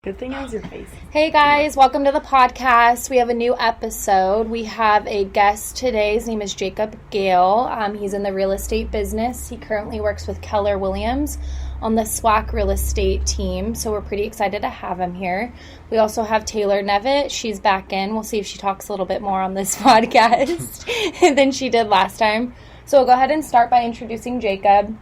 Good thing it was your face. Hey guys, welcome to the podcast. We have a new episode. We have a guest today. His name is Jacob Gale. He's in the real estate business. He currently works with Keller Williams on the SWAC real estate team, so we're pretty excited to have him here. We also have Taylor Nevitt. She's back in. We'll see if she talks a little bit more on this podcast than she did last time. So we'll go ahead and start by introducing Jacob.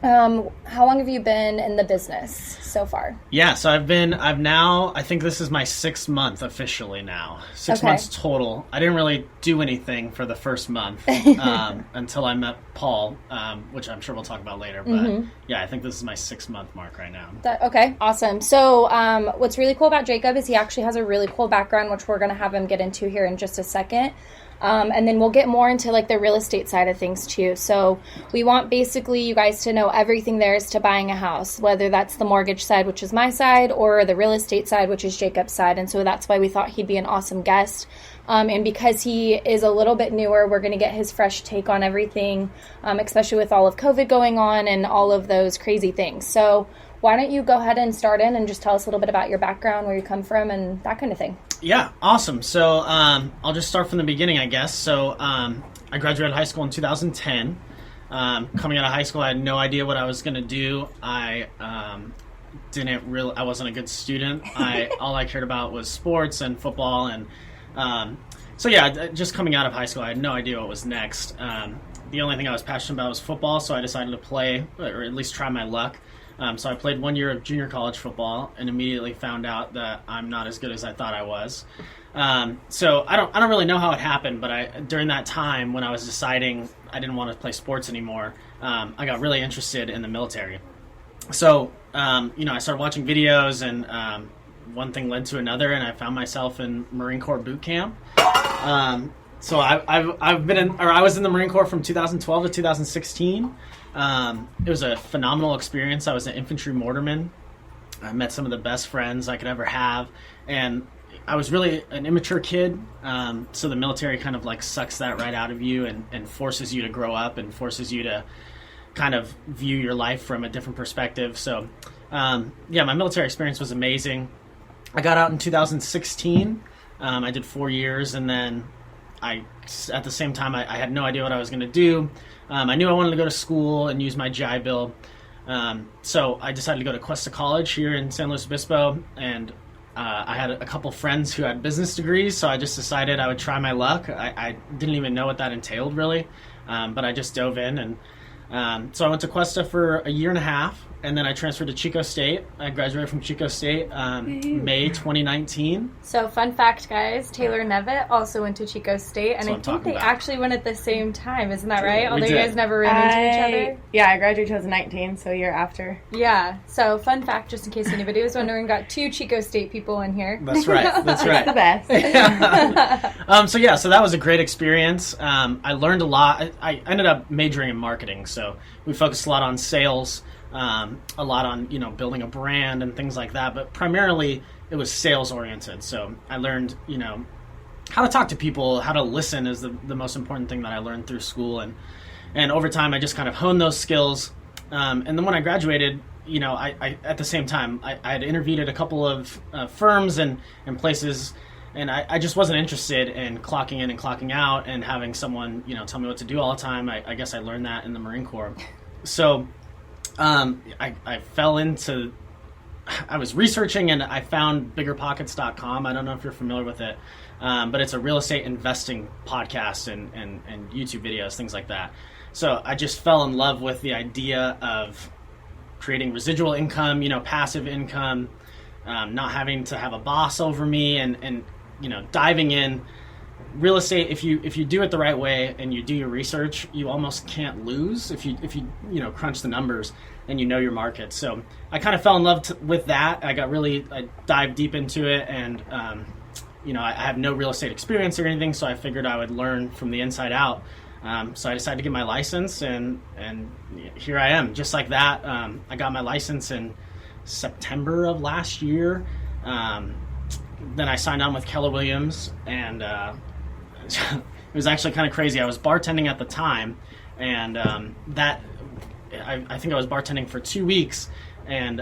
How long have you been in the business so far? Yeah, so I think this is my 6th month officially now. 6 months total. I didn't really do anything for the first month until I met Paul, which I'm sure we'll talk about later. But yeah, I think this is my 6-month mark right now. Okay, awesome. So what's really cool about Jacob is he actually has a really cool background, which we're going to have him get into here in just a second. And then we'll get more into like the real estate side of things too. So we want basically you guys to know everything there is to buying a house, whether that's the mortgage side, which is my side, or the real estate side, which is Jacob's side. And so that's why we thought he'd be an awesome guest. And because he is a little bit newer, we're going to get his fresh take on everything, especially with all of COVID going on and all of those crazy things. So why don't you go ahead and start in and just tell us a little bit about your background, where you come from, and that kind of thing. Yeah, awesome. So I'll just start from the beginning, I guess. So I graduated high school in 2010. Coming out of high school, I had no idea what I was going to do. I wasn't a good student. All I cared about was sports and football. And so yeah, just coming out of high school, I had no idea what was next. The only thing I was passionate about was football, so I decided to play, or at least try my luck. So I played 1 year of junior college football and immediately found out that I'm not as good as I thought I was. So I don't really know how it happened, but during that time when I was deciding I didn't want to play sports anymore, I got really interested in the military. So I started watching videos, and one thing led to another, and I found myself in Marine Corps boot camp. So I was in the Marine Corps from 2012 to 2016. It was a phenomenal experience. I was an infantry mortarman. I met some of the best friends I could ever have, and I was really an immature kid. So the military kind of like sucks that right out of you and forces you to grow up and forces you to kind of view your life from a different perspective. So my military experience was amazing. I got out in 2016. I did 4 years, and then at the same time, I had no idea what I was going to do. I knew I wanted to go to school and use my GI Bill. So I decided to go to Cuesta College here in San Luis Obispo, and I had a couple friends who had business degrees, so I just decided I would try my luck. I didn't even know what that entailed, really, but I just dove in. And so I went to Cuesta for a year and a half, and then I transferred to Chico State. I graduated from Chico State May 2019. So fun fact, guys, Taylor Nevitt also went to Chico State, and I think they actually went at the same time. Isn't that right? Although you guys never ran into each other? Yeah, I graduated 2019, so a year after. Yeah, so fun fact, just in case anybody was wondering, got 2 Chico State people in here. That's right, that's right. The best. So that was a great experience. I learned a lot. I ended up majoring in marketing, so we focused a lot on sales, a lot on building a brand and things like that, but primarily it was sales oriented. So I learned how to talk to people, how to listen is the most important thing that I learned through school, and over time I just kind of honed those skills. And then when I graduated, I at the same time I had interviewed at a couple of firms and places, and I just wasn't interested in clocking in and clocking out and having someone tell me what to do all the time. I guess I learned that in the Marine Corps. So I fell into, I was researching, and I found biggerpockets.com. I don't know if you're familiar with it, but it's a real estate investing podcast and YouTube videos, things like that. So I just fell in love with the idea of creating residual income, passive income, not having to have a boss over me, and diving in. Real estate, if you do it the right way and you do your research, you almost can't lose if you crunch the numbers and your market. So I kind of fell in love with that. I dived deep into it, and I have no real estate experience or anything, so I figured I would learn from the inside out. So I decided to get my license, and here I am, just like that. I got my license in September of last year. Then I signed on with Keller Williams, and it was actually kind of crazy. I was bartending at the time, and I think I was bartending for 2 weeks, and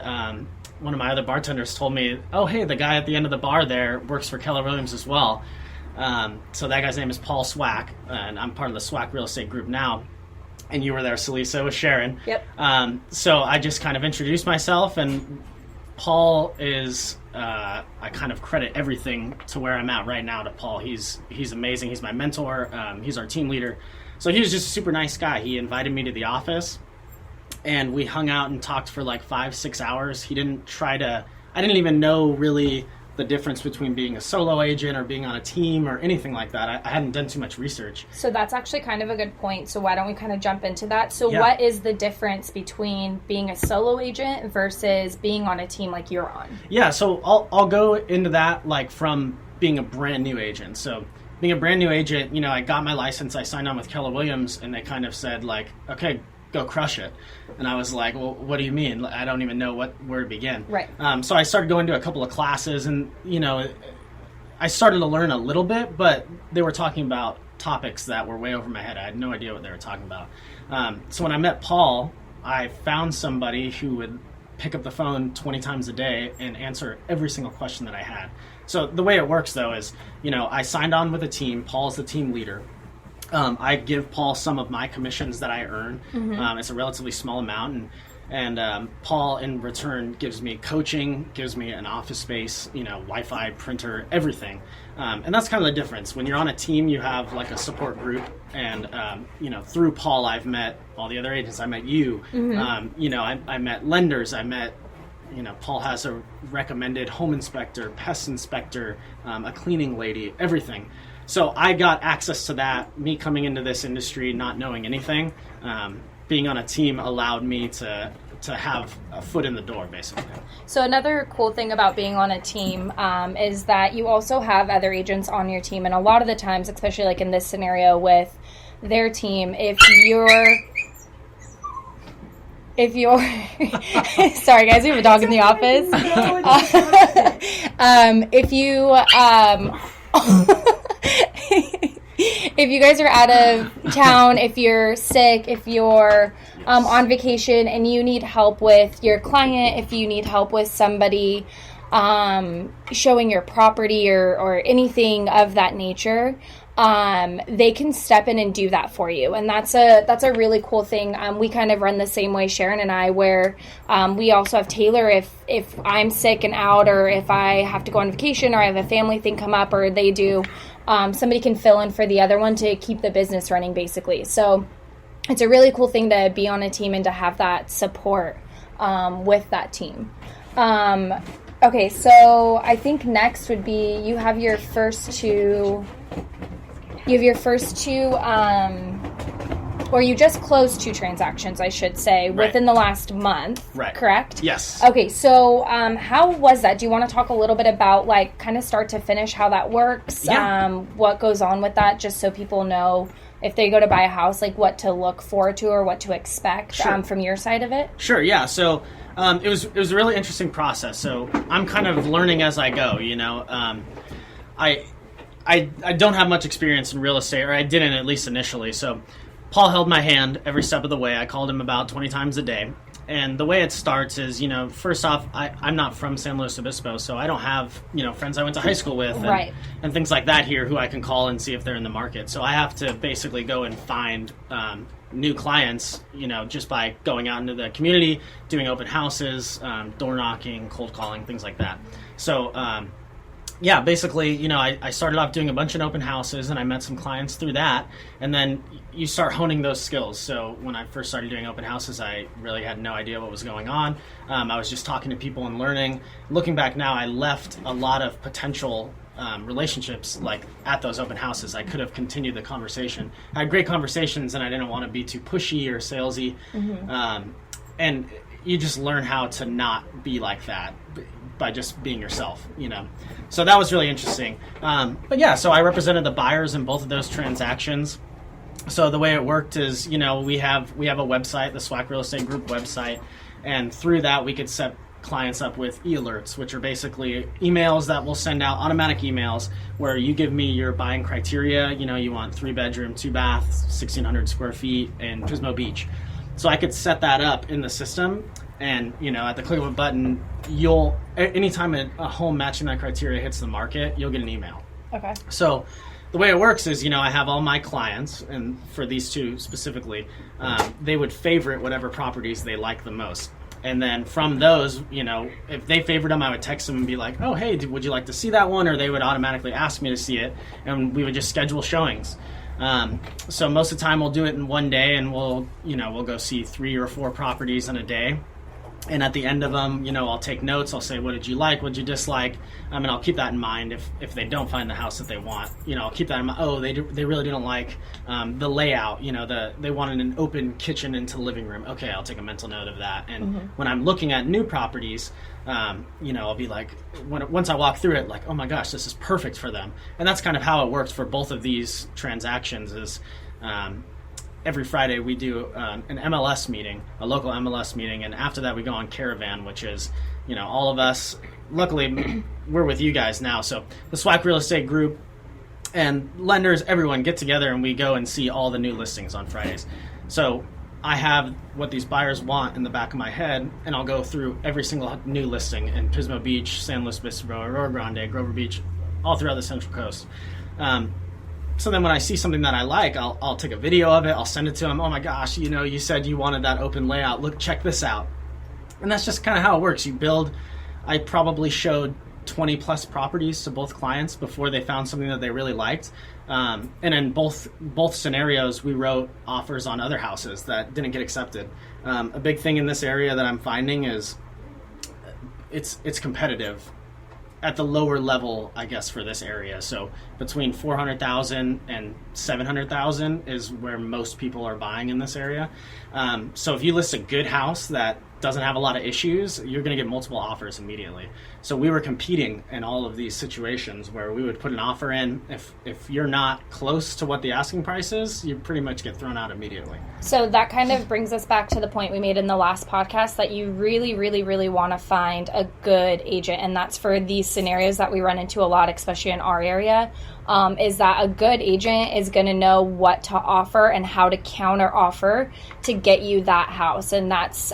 one of my other bartenders told me, oh, hey, the guy at the end of the bar there works for Keller Williams as well. So that guy's name is Paul Swack, and I'm part of the Swack Real Estate Group now. And you were there, Celisa, with Sharon. Yep. So I just kind of introduced myself, and Paul is, I kind of credit everything to where I'm at right now to Paul. He's amazing. He's my mentor. He's our team leader. So he was just a super nice guy. He invited me to the office, and we hung out and talked for like 5-6 hours. I didn't even know really the difference between being a solo agent or being on a team or anything like that. I hadn't done too much research. So that's actually kind of a good point. So why don't we kind of jump into that? So Yeah. What is the difference between being a solo agent versus being on a team like you're on? Yeah, so I'll go into that like from being a brand new agent. So being a brand new agent, I got my license, I signed on with Keller Williams, and they kind of said like, okay, go crush it. And I was like, well, what do you mean? I don't even know where to begin. Right. So I started going to a couple of classes, and, I started to learn a little bit, but they were talking about topics that were way over my head. I had no idea what they were talking about. So when I met Paul, I found somebody who would pick up the phone 20 times a day and answer every single question that I had. So the way it works, though, is, I signed on with a team. Paul's the team leader. I give Paul some of my commissions that I earn. Mm-hmm. It's a relatively small amount, and Paul in return gives me coaching, gives me an office space, Wi-Fi, printer, everything. And that's kind of the difference. When you're on a team, you have like a support group, and through Paul, I've met all the other agents. I met you. Mm-hmm. I met lenders. I met. Paul has a recommended home inspector, pest inspector, a cleaning lady, everything. So I got access to that. Me coming into this industry, not knowing anything, being on a team allowed me to have a foot in the door, basically. So another cool thing about being on a team is that you also have other agents on your team. And a lot of the times, especially like in this scenario with their team, if you're sorry guys, we have a dog in the office. If you guys are out of town, if you're sick, if you're on vacation and you need help with your client, if you need help with somebody showing your property or anything of that nature, they can step in and do that for you. And that's a really cool thing. We kind of run the same way, Sharon and I, where we also have Taylor if I'm sick and out, or if I have to go on vacation, or I have a family thing come up, or they do, somebody can fill in for the other one to keep the business running, basically. So it's a really cool thing to be on a team and to have that support with that team. Okay, so I think next would be you have your first two, or you just closed 2 transactions, I should say, Right. within the last month, Right. correct? Yes. Okay, so how was that? Do you want to talk a little bit about, like, kind of start to finish, how that works? Yeah. What goes on with that, just so people know if they go to buy a house, like, what to look forward to or what to expect Sure. from your side of it? Sure, yeah. So it was a really interesting process. So I'm kind of learning as I go, I don't have much experience in real estate, or I didn't, at least initially. So Paul held my hand every step of the way. I called him about 20 times a day. And the way it starts is, first off, I'm not from San Luis Obispo, so I don't have, friends I went to high school with and, Right. and things like that here who I can call and see if they're in the market. So I have to basically go and find new clients, just by going out into the community, doing open houses, door knocking, cold calling, things like that. So, yeah, basically, I started off doing a bunch of open houses, and I met some clients through that, and then you start honing those skills. So when I first started doing open houses, I really had no idea what was going on. I was just talking to people and learning. Looking back now, I left a lot of potential relationships like at those open houses. I could have continued the conversation. I had great conversations, and I didn't want to be too pushy or salesy. Mm-hmm. And you just learn how to not be like that by just being yourself, So that was really interesting. But yeah, so I represented the buyers in both of those transactions. So the way it worked is, we have a website, the SWAC Real Estate Group website, and through that we could set clients up with e-alerts, which are basically emails that will send out, automatic emails where you give me your buying criteria. You want 3-bedroom, 2-bath, 1,600 square feet in Pismo Beach. So I could set that up in the system, And, at the click of a button, anytime a home matching that criteria hits the market, you'll get an email. Okay. So the way it works is, I have all my clients, and for these two specifically, they would favorite whatever properties they like the most. And then from those, if they favored them, I would text them and be like, oh, hey, would you like to see that one? Or they would automatically ask me to see it, and we would just schedule showings. So most of the time we'll do it in one day, and we'll go see 3 or 4 properties in a day. And at the end of them, I'll take notes. I'll say, what did you like? What did you dislike? And I'll keep that in mind if they don't find the house that they want. I'll keep that in mind. Oh, they really didn't like the layout. They wanted an open kitchen into the living room. Okay, I'll take a mental note of that. And when I'm looking at new properties, I'll be like, once I walk through it, like, oh my gosh, this is perfect for them. And that's kind of how it works for both of these transactions is every Friday we do an MLS meeting, a local MLS meeting, and after that we go on Caravan, which is, all of us, luckily we're with you guys now, so the SWAC Real Estate Group and lenders, everyone get together and we go and see all the new listings on Fridays. So I have what these buyers want in the back of my head, and I'll go through every single new listing in Pismo Beach, San Luis Obispo, Aurora Grande, Grover Beach, all throughout the Central Coast. So then when I see something that I like, I'll take a video of it. I'll send it to them. Oh my gosh, you said you wanted that open layout. Look, check this out. And that's just kind of how it works. You build. I probably showed 20 plus properties to both clients before they found something that they really liked. And in both scenarios, we wrote offers on other houses that didn't get accepted. A big thing in this area that I'm finding is it's competitive at the lower level, I guess, for this area. So between 400,000 and 700,000 is where most people are buying in this area. So if you list a good house that doesn't have a lot of issues, you're going to get multiple offers immediately. So we were competing in all of these situations where we would put an offer in. If you're not close to what the asking price is, you pretty much get thrown out immediately. So that kind of brings us back to the point we made in the last podcast that you really, really, really want to find a good agent. And that's for these scenarios that we run into a lot, especially in our area, is that a good agent is going to know what to offer and how to counter offer to get you that house. And that's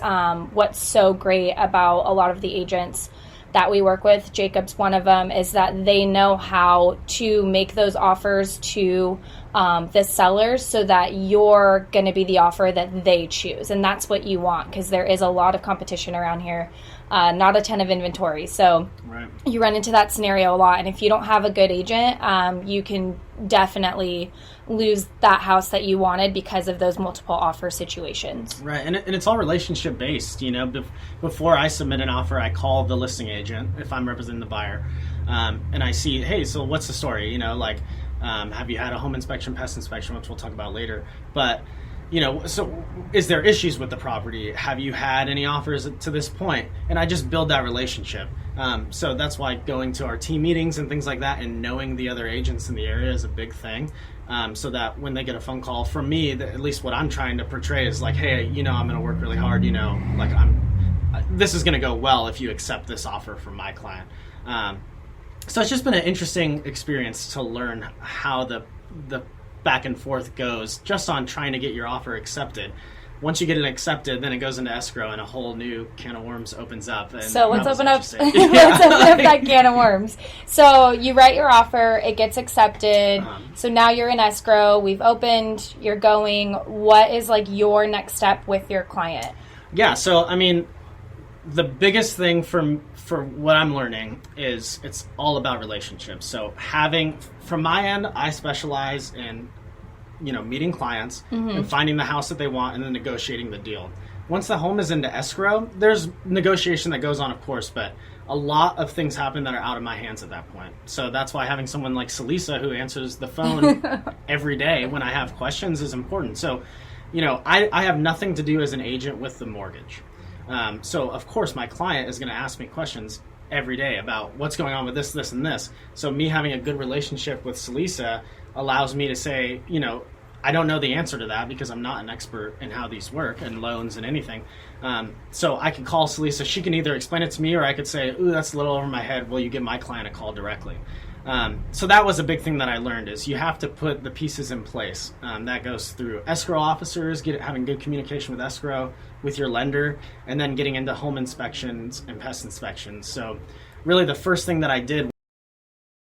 what's so great about a lot of the agents that we work with. Jacob's one of them, is that they know how to make those offers to the sellers so that you're going to be the offer that they choose. And that's what you want, because there is a lot of competition around here, not a ton of inventory. So right. You run into that scenario a lot. And if you don't have a good agent, you can definitely lose that house that you wanted because of those multiple offer situations. Right, and it's all relationship based. Before I submit an offer, I call the listing agent if I'm representing the buyer, and I see, hey, so what's the story? Have you had a home inspection, pest inspection, which we'll talk about later? But so is there issues with the property? Have you had any offers to this point? And I just build that relationship. So that's why going to our team meetings and things like that and knowing the other agents in the area is a big thing. So that when they get a phone call from me, at least what I'm trying to portray is like, hey, I'm going to work really hard, like this is going to go well if you accept this offer from my client. So it's just been an interesting experience to learn how the back and forth goes just on trying to get your offer accepted. Once you get it accepted, then it goes into escrow and a whole new can of worms opens up. And so let's open up that can of worms. So you write your offer, it gets accepted. So now you're in escrow, we've opened, you're going. What is like your next step with your client? Yeah, so the biggest thing for what I'm learning is it's all about relationships. So from my end, I specialize in meeting clients and finding the house that they want and then negotiating the deal. Once the home is into escrow, there's negotiation that goes on, of course, but a lot of things happen that are out of my hands at that point. So that's why having someone like Salisa who answers the phone every day when I have questions is important. So, I have nothing to do as an agent with the mortgage. So, of course, my client is going to ask me questions every day about what's going on with this, this, and this. So me having a good relationship with Salisa allows me to say, I don't know the answer to that because I'm not an expert in how these work and loans and anything. So I could call Celisa. She can either explain it to me, or I could say, ooh, that's a little over my head. Will you give my client a call directly? So that was a big thing that I learned, is you have to put the pieces in place. That goes through escrow officers, having good communication with escrow, with your lender, and then getting into home inspections and pest inspections. So really the first thing that I did